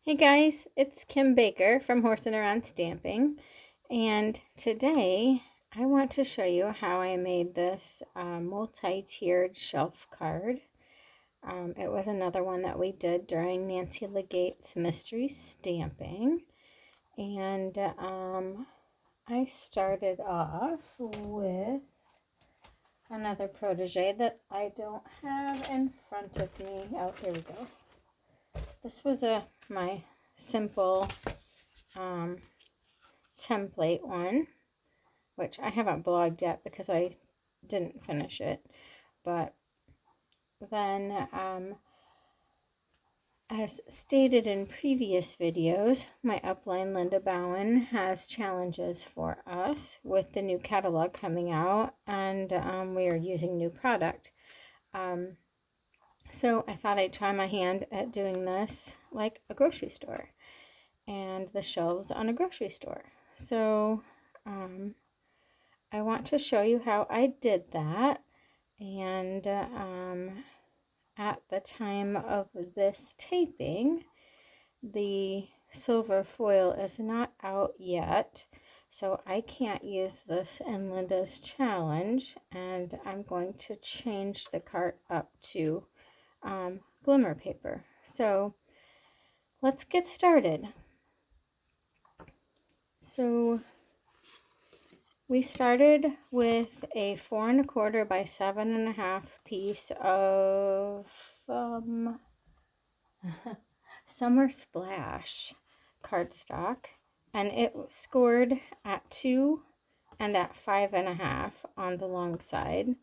Hey guys, it's Kim Baker from Horsing Around Stamping, and today I want to show you how I made this multi-tiered shelf card. It was another one that we did during Nancy Legate's Mystery Stamping, and I started off with another protege that I don't have in front of me. Oh, here we go. This was my simple template one, which I haven't blogged yet because I didn't finish it. But then, as stated in previous videos, my upline Linda Bowen has challenges for us with the new catalog coming out, and we are using new product. So I thought I'd try my hand at doing this like a grocery store and the shelves on a grocery store. So I want to show you how I did that. And at the time of this taping, the silver foil is not out yet. So I can't use this in Linda's challenge. And I'm going to change the cart up to glimmer paper. So let's get started. So we started with a 4 1/4 by 7 1/2 piece of Summer Splash cardstock, and it scored at 2 and at 5 1/2 on the long side.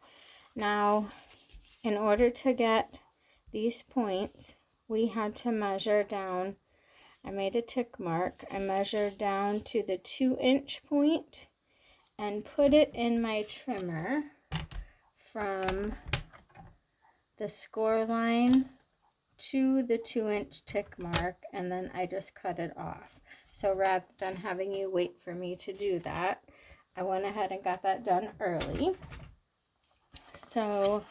Now, in order to get these points, we had to measure down. I made a tick mark. I measured down to the 2-inch point and put it in my trimmer from the score line to the 2-inch tick mark, and then I just cut it off. So rather than having you wait for me to do that, I went ahead and got that done early. So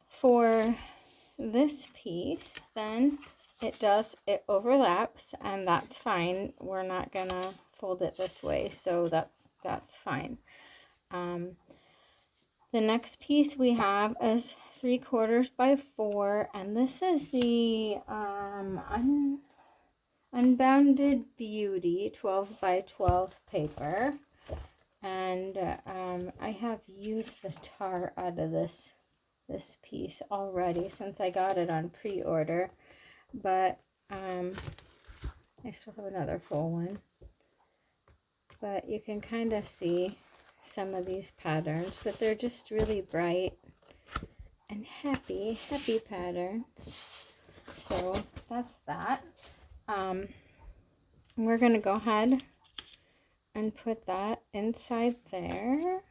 for this piece, then it overlaps, and that's fine. We're not gonna fold it this way, so that's fine. The next piece we have is 3/4 by 4, and this is the Unbounded Beauty 12 by 12 paper. And I have used the tar out of this piece already since I got it on pre-order, but I still have another full one. But you can kind of see some of these patterns, but they're just really bright and happy patterns. So that's that. We're gonna go ahead and put that inside there.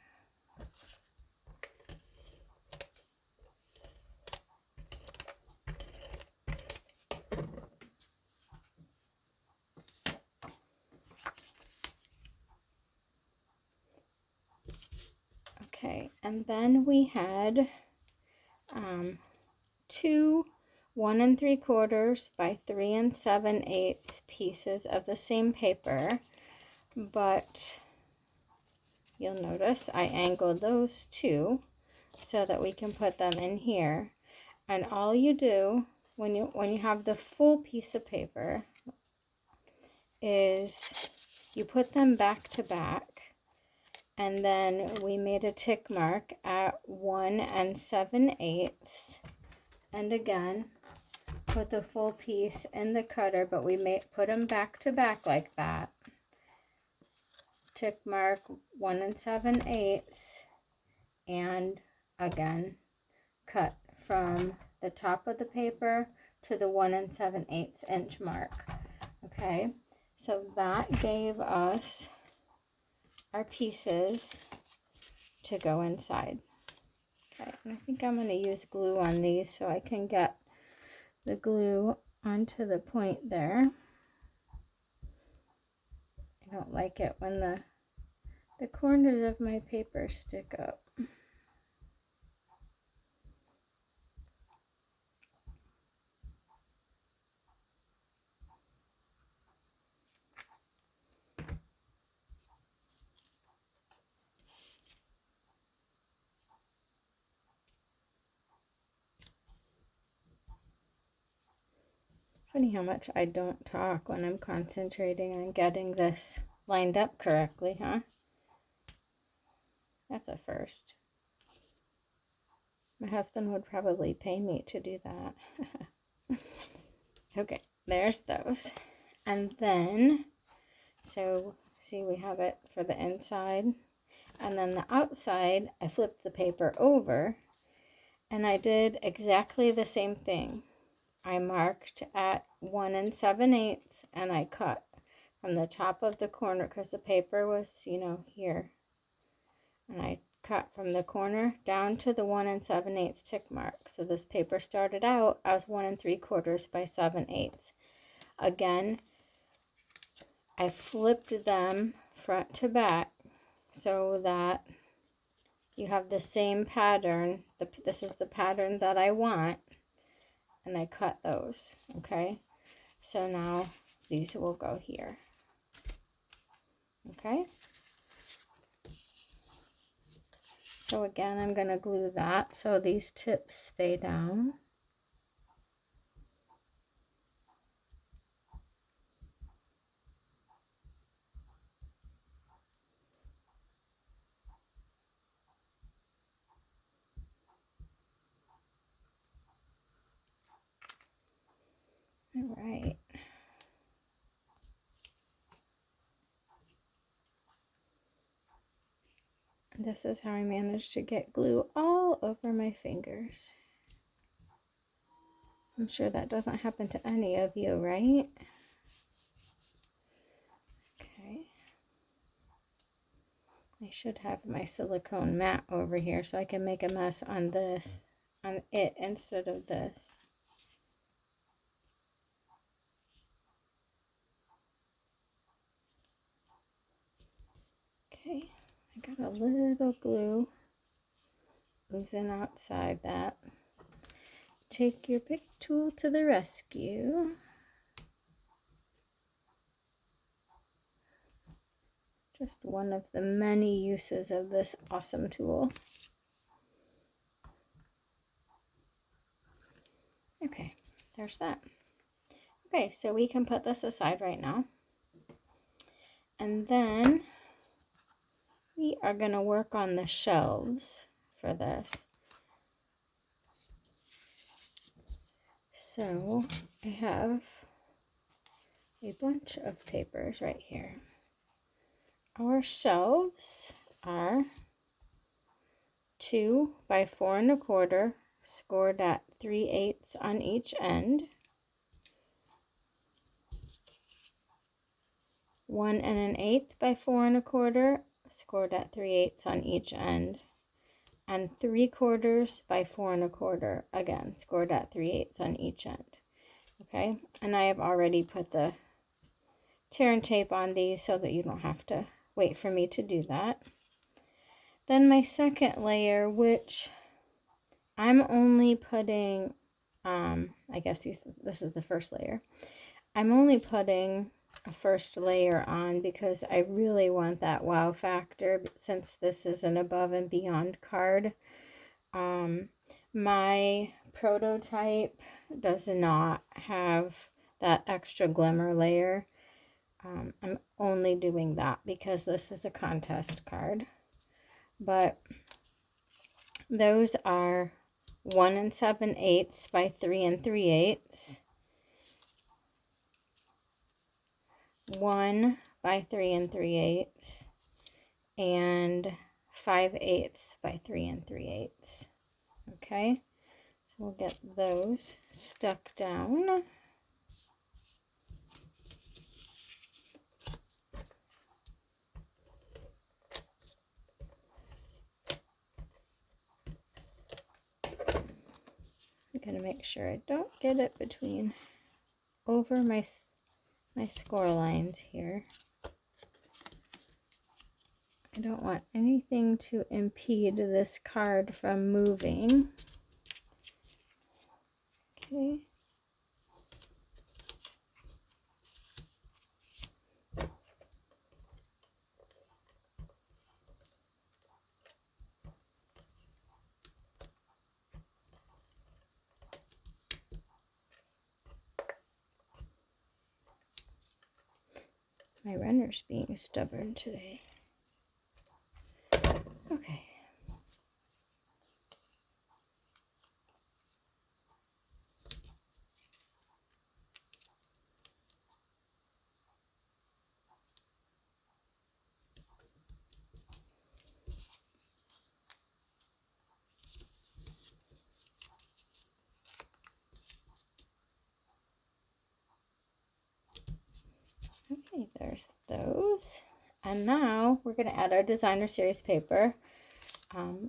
Okay, and then we had two 1 3/4 by 3 7/8 pieces of the same paper, but you'll notice I angled those two so that we can put them in here. And all you do when you have the full piece of paper is you put them back to back, and then we made a tick mark at 1 7/8, and again put the full piece in the cutter, but we may put them back to back like that. Tick mark 1 7/8, and again cut from the top of the paper to the 1 7/8 inch mark. Okay, so that gave us our pieces to go inside. Okay, and I think I'm going to use glue on these so I can get the glue onto the point there. I don't like it when the corners of my paper stick up. Funny how much I don't talk when I'm concentrating on getting this lined up correctly, huh? That's a first. My husband would probably pay me to do that. Okay, there's those. And then, so see, we have it for the inside. And then the outside, I flipped the paper over and I did exactly the same thing. I marked at 1 7/8 and I cut from the top of the corner because the paper was, here. And I cut from the corner down to the 1 7/8 tick mark. So this paper started out as 1 3/4 by 7/8. Again, I flipped them front to back so that you have the same pattern. This is the pattern that I want. And I cut those, okay? So now these will go here, okay? So again, I'm going to glue that so these tips stay down. All right. This is how I managed to get glue all over my fingers. I'm sure that doesn't happen to any of you, right? Okay. I should have my silicone mat over here so I can make a mess on it instead of this. Okay, I got a little glue oozing outside that. Take your big tool to the rescue. Just one of the many uses of this awesome tool. Okay, there's that. Okay, so we can put this aside right now. And then we are going to work on the shelves for this. So I have a bunch of papers right here. Our shelves are 2 by 4 1/4, scored at 3/8 on each end. 1 1/8 by 4 1/4, scored at 3/8 on each end. And 3/4 by 4 1/4, again, scored at 3/8 on each end. Okay, and I have already put the tear and tape on these so that you don't have to wait for me to do that. Then my second layer, which I'm only putting, I guess this is the first layer. I'm only putting a first layer on because I really want that wow factor since this is an above and beyond card. My prototype does not have that extra glimmer layer. I'm only doing that because this is a contest card. But those are 1 7/8 by 3 3/8. 1 by 3 3/8. And 5/8 by 3 3/8. Okay, so we'll get those stuck down. I'm gonna make sure I don't get it over my score lines here. I don't want anything to impede this card from moving. Okay. My runner's being stubborn today. Okay. Okay, there's those. And now we're going to add our designer series paper.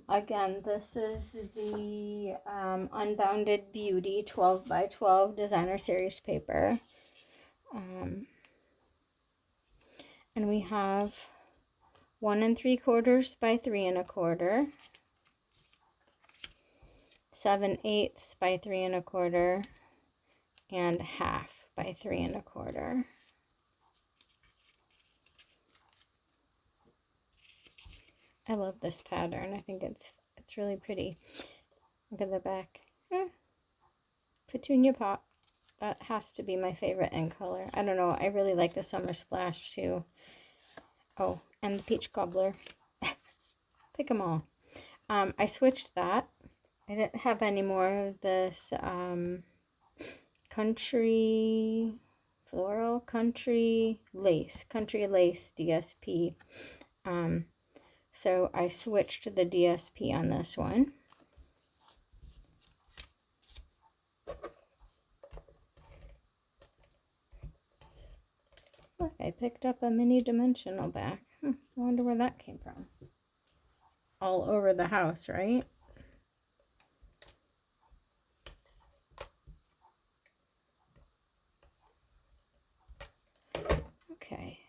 Again, this is the Unbounded Beauty 12 by 12 designer series paper. And we have 1 3/4 by 3 1/4, 7/8 by 3 1/4, and 1/2 by 3 1/4. I love this pattern. I think it's really pretty. Look at the back. Petunia Pop. That has to be my favorite in color. I don't know. I really like the Summer Splash too. Oh, and the Peach Cobbler. Pick them all. I switched that. I didn't have any more of this country lace DSP. So I switched to the DSP on this one. Look, I picked up a mini dimensional back. I wonder where that came from. All over the house, right? Okay.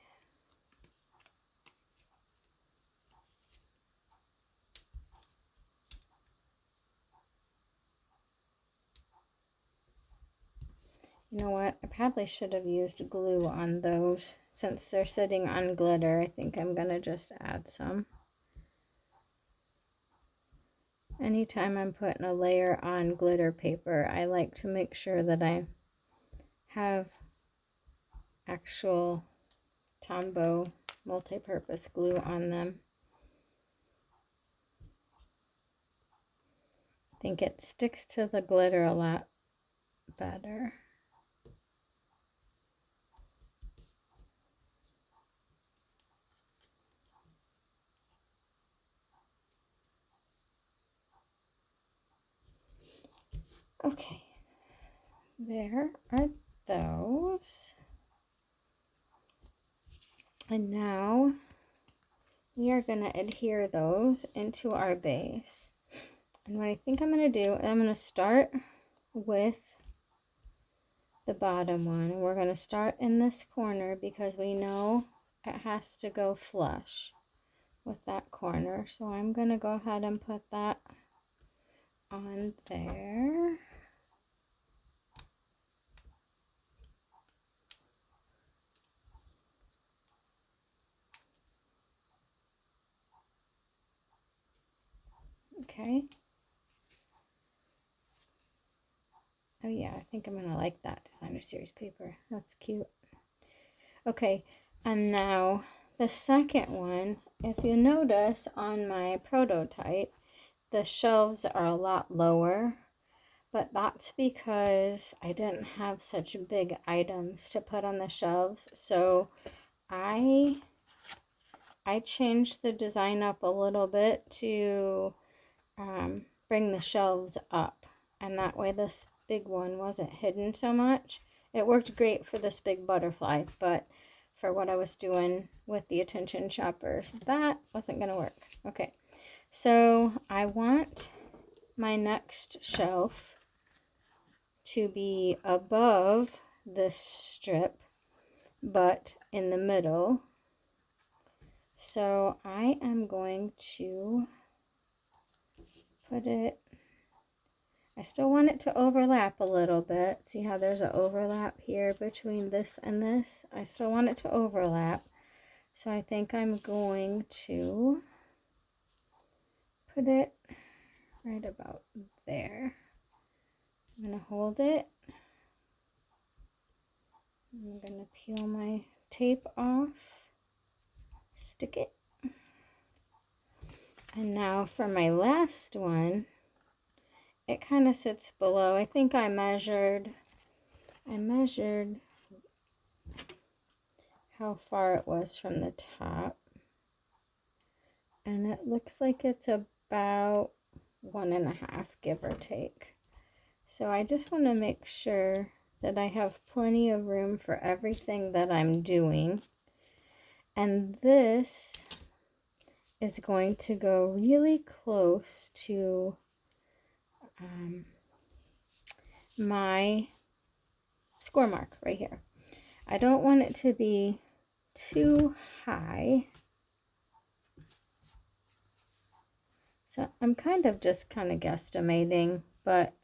You know what? I probably should have used glue on those. Since they're sitting on glitter, I think I'm going to just add some. Anytime I'm putting a layer on glitter paper, I like to make sure that I have actual Tombow multi-purpose glue on them. I think it sticks to the glitter a lot better. Okay, there are those. And now we are going to adhere those into our base. And what I think I'm going to do, I'm going to start with the bottom one. And we're going to start in this corner because we know it has to go flush with that corner. So I'm going to go ahead and put that on there. Okay. Oh yeah, I think I'm going to like that designer series paper. That's cute. Okay, and now the second one, if you notice on my prototype, the shelves are a lot lower, but that's because I didn't have such big items to put on the shelves. So I changed the design up a little bit to bring the shelves up, and that way this big one wasn't hidden so much. It worked great for this big butterfly, but for what I was doing with the attention shoppers, that wasn't going to work. Okay, so I want my next shelf to be above this strip, but in the middle. So I am going to put it, I still want it to overlap a little bit. See how there's an overlap here between this and this? I still want it to overlap. So I think I'm going to put it right about there. I'm going to hold it. I'm going to peel my tape off, stick it. And now for my last one, it kind of sits below. I think I measured how far it was from the top. And it looks like it's about 1.5, give or take. So I just want to make sure that I have plenty of room for everything that I'm doing. And this is going to go really close to my score mark right here. I don't want it to be too high. So I'm kind of guesstimating, but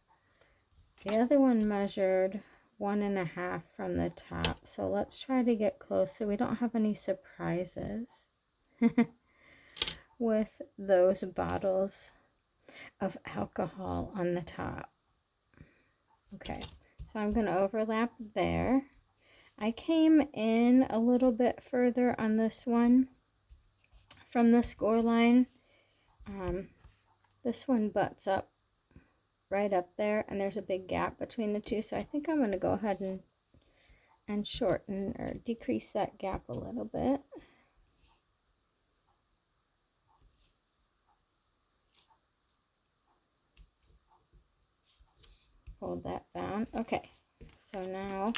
the other one measured 1.5 from the top. So let's try to get close so we don't have any surprises with those bottles of alcohol on the top. Okay, so I'm going to overlap there. I came in a little bit further on this one from the score line. This one butts up right up there, and there's a big gap between the two, so I think I'm going to go ahead and shorten or decrease that gap a little bit. Hold that down. Okay, so now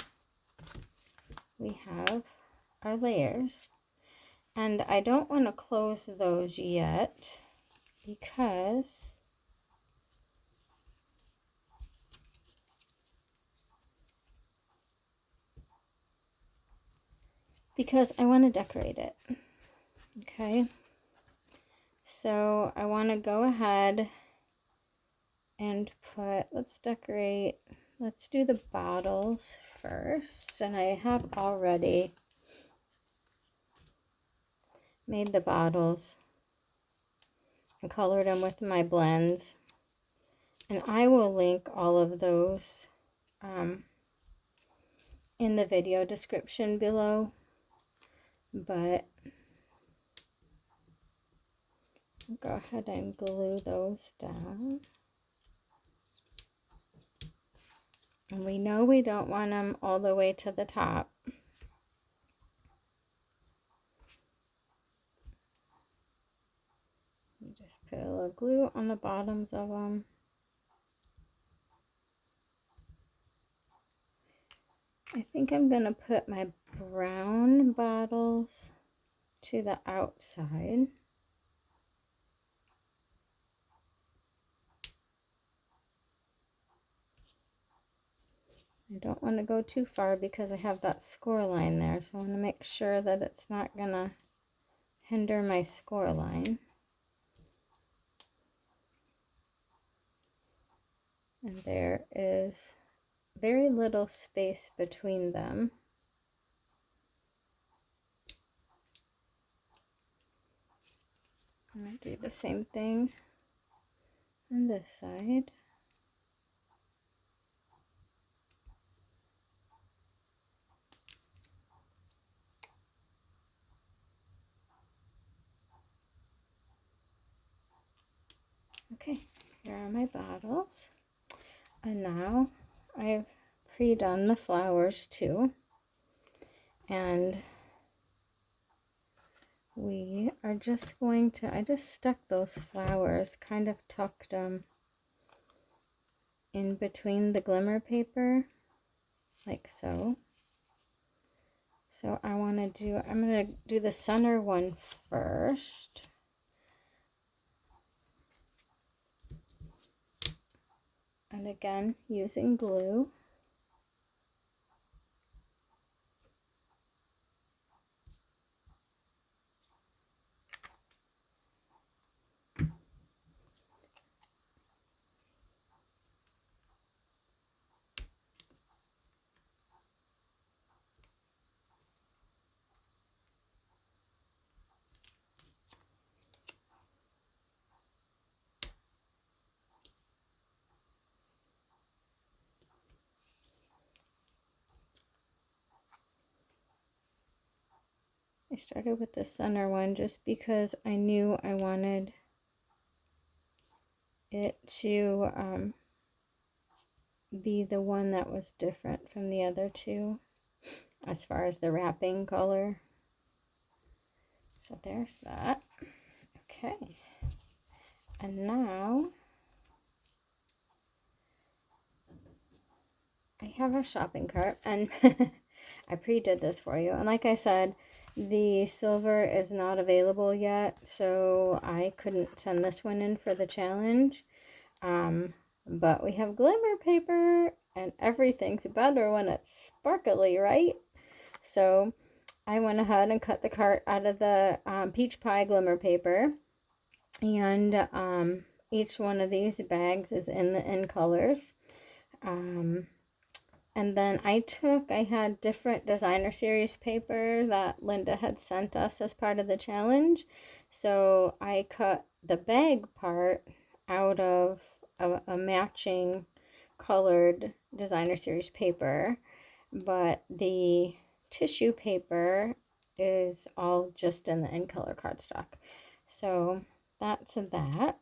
we have our layers, and I don't want to close those yet because I want to decorate it. Okay, so I want to go ahead and put, let's decorate, let's do the bottles first. And I have already made the bottles and colored them with my blends. And I will link all of those in the video description below. But I'll go ahead and glue those down. And we know we don't want them all the way to the top. You just put a little glue on the bottoms of them. I think I'm going to put my brown bottles to the outside. I don't want to go too far because I have that score line there, so I want to make sure that it's not going to hinder my score line. And there is very little space between them. I'm going to do the same thing on this side. Okay, here are my bottles. And now I've pre-done the flowers too. And we are just going to, I just stuck those flowers, kind of tucked them in between the glimmer paper, like so. So I want to do, I'm going to do the center one first. And again, using glue. I started with the center one just because I knew I wanted it to be the one that was different from the other two as far as the wrapping color. So there's that. Okay. And now I have a shopping cart, and I pre-did this for you. And like I said, the silver is not available yet, so I couldn't send this one in for the challenge. But we have glimmer paper, and everything's better when it's sparkly, right? So I went ahead and cut the cart out of the peach pie glimmer paper, and each one of these bags is in colors. And then I had different designer series paper that Linda had sent us as part of the challenge. So I cut the bag part out of a matching colored designer series paper, but the tissue paper is all just in the in color cardstock. So that's that.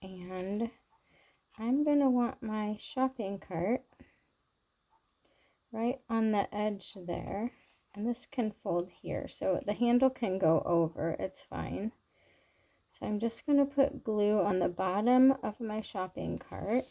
And I'm gonna want my shopping cart right on the edge there, and this can fold here so the handle can go over, it's fine. So I'm just going to put glue on the bottom of my shopping cart.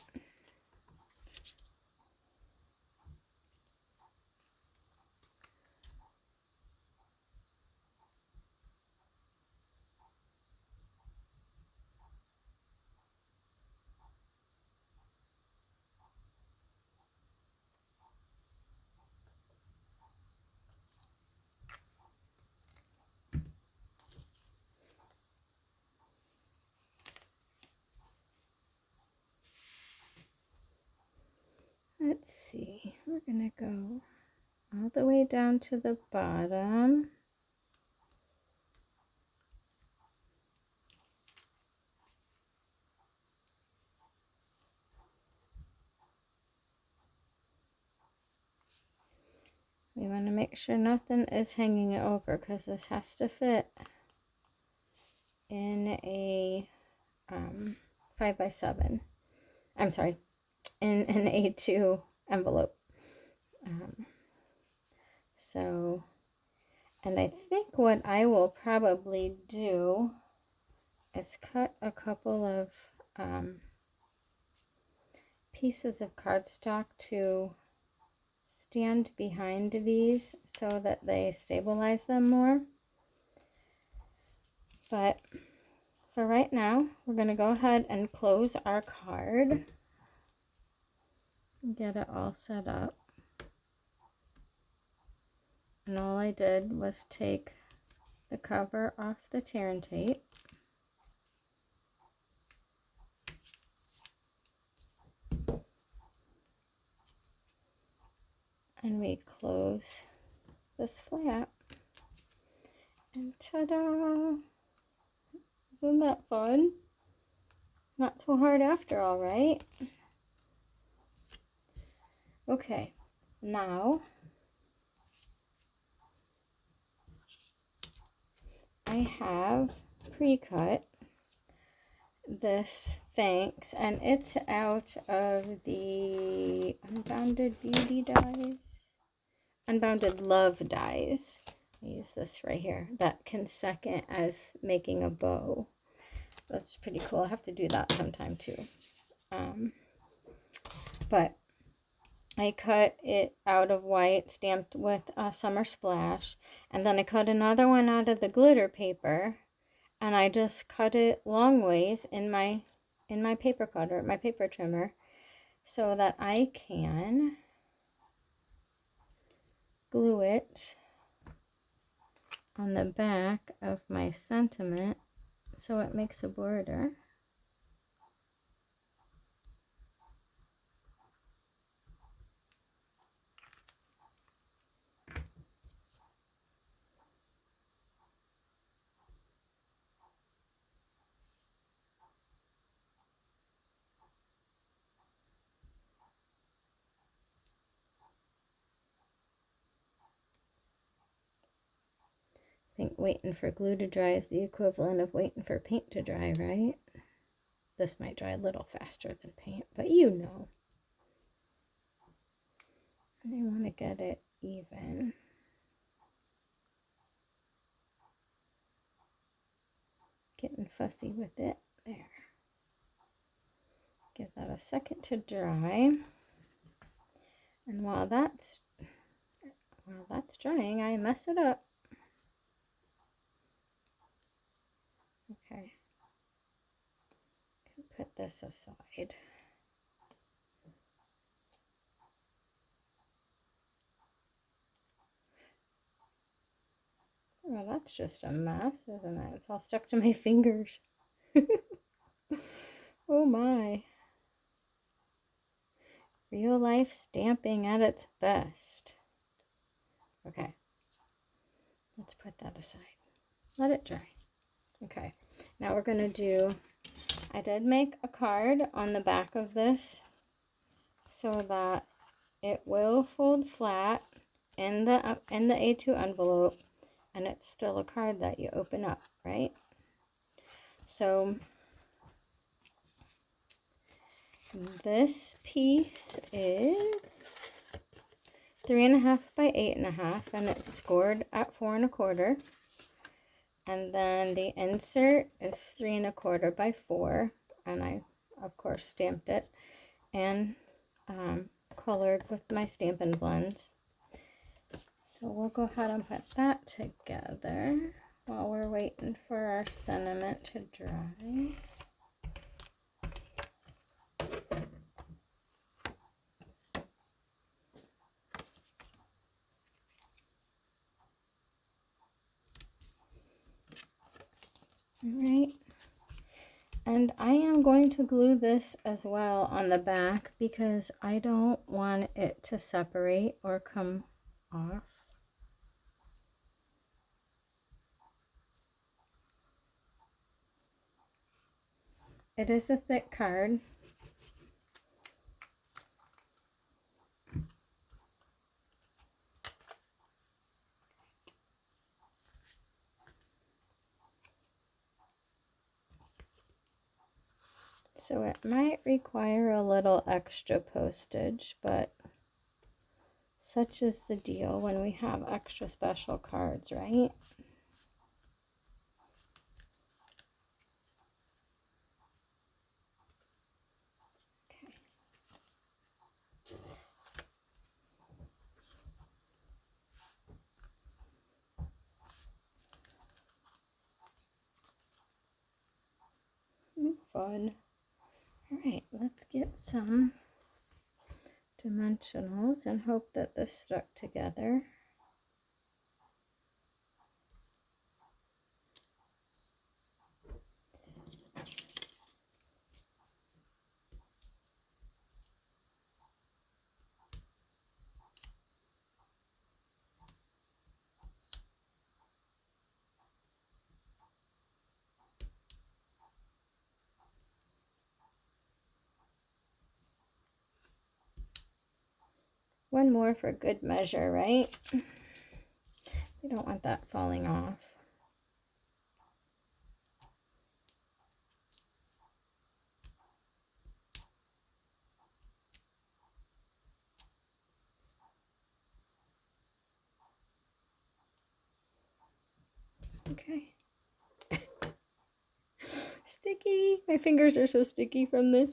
Let's see, we're going to go all the way down to the bottom. We want to make sure nothing is hanging over because this has to fit in a 5x7. I'm sorry, in an A2 envelope. So, and I think what I will probably do is cut a couple of pieces of cardstock to stand behind these so that they stabilize them more. But for right now, we're going to go ahead and close our card. Get it all set up. And all I did was take the cover off the tear and tape. And we close this flap. And ta-da! Isn't that fun? Not so hard after all, right? Okay, now I have pre-cut this Thanks, and it's out of the Unbounded Beauty dies, Unbounded Love dies. I use this right here. That can second as making a bow. That's pretty cool. I have to do that sometime too. But I cut it out of white, stamped with Summer Splash, and then I cut another one out of the glitter paper, and I just cut it long ways in my paper cutter, my paper trimmer, so that I can glue it on the back of my sentiment so it makes a border. think waiting for glue to dry is the equivalent of waiting for paint to dry, right? This might dry a little faster than paint, but you know. I want to get it even. Getting fussy with it. There. Give that a second to dry. And while that's drying, I mess it up. Okay. Put this aside. Well, that's just a mess, isn't it? It's all stuck to my fingers. Oh my. Real life stamping at its best. Okay. Let's put that aside. Let it dry. Okay. Now we're going to do, I did make a card on the back of this so that it will fold flat in the A2 envelope, and it's still a card that you open up, right? So this piece is 3.5 by 8.5, and it's scored at 4 1/4. And then the insert is 3 1/4 by 4, and I of course stamped it and colored with my Stampin' Blends. So we'll go ahead and put that together while we're waiting for our sentiment to dry. Alright, and I am going to glue this as well on the back because I don't want it to separate or come off. It is a thick card. So it might require a little extra postage, but such is the deal when we have extra special cards, right? Okay. Fun. All right, let's get some dimensionals and hope that this stuck together. One more for good measure, right? We don't want that falling off. Okay. Sticky. My fingers are so sticky from this.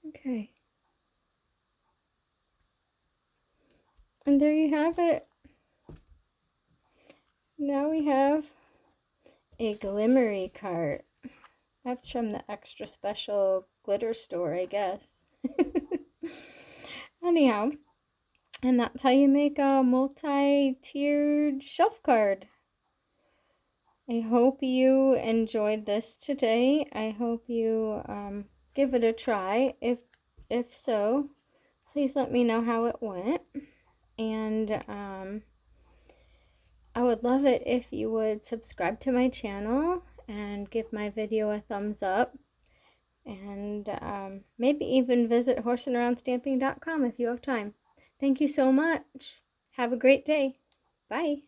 Okay. And there you have it. Now we have a glimmery cart. That's from the extra special glitter store, I guess. Anyhow, and that's how you make a multi-tiered shelf card. I hope you enjoyed this today. I hope you give it a try. If so, please let me know how it went. And I would love it if you would subscribe to my channel and give my video a thumbs up. And maybe even visit horseandaroundstamping.com if you have time. Thank you so much. Have a great day. Bye.